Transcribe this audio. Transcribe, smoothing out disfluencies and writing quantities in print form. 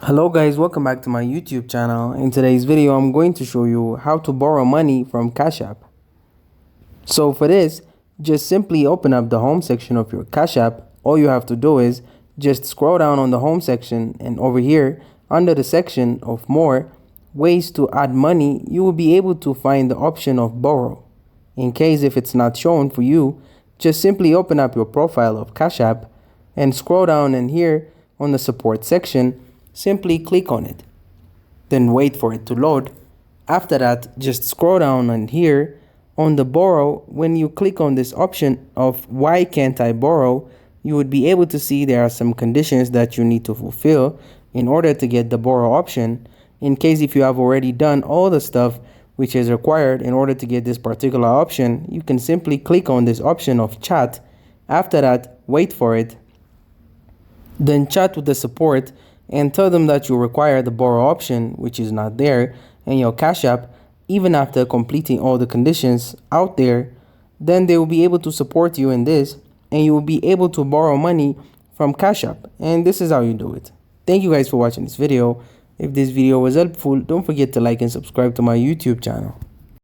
Hello guys, welcome back to my YouTube channel. In today's video, I'm going to show you how to borrow money from Cash App. So for this, just simply open up the home section of your Cash App. All you have to do is just scroll down on the home section, and over here under the section of more ways to add money, you will be able to find the option of borrow. In case if it's not shown for you, just simply open up your profile of Cash App and scroll down, and here on the support section, simply click on it, then wait for it to load. After that, just scroll down, and here on the borrow, when you click on this option of why can't I borrow, you would be able to see there are some conditions that you need to fulfill in order to get the borrow option. In case if you have already done all the stuff which is required in order to get this particular option, you can simply click on this option of chat. After that, wait for it, then chat with the support and tell them that you require the borrow option, which is not there in your Cash App. Even after completing all the conditions out there, then they will be able to support you in this, and you will be able to borrow money from Cash App. And this is how you do it. Thank you guys for watching this video. If this video was helpful, don't forget to like and subscribe to my YouTube channel.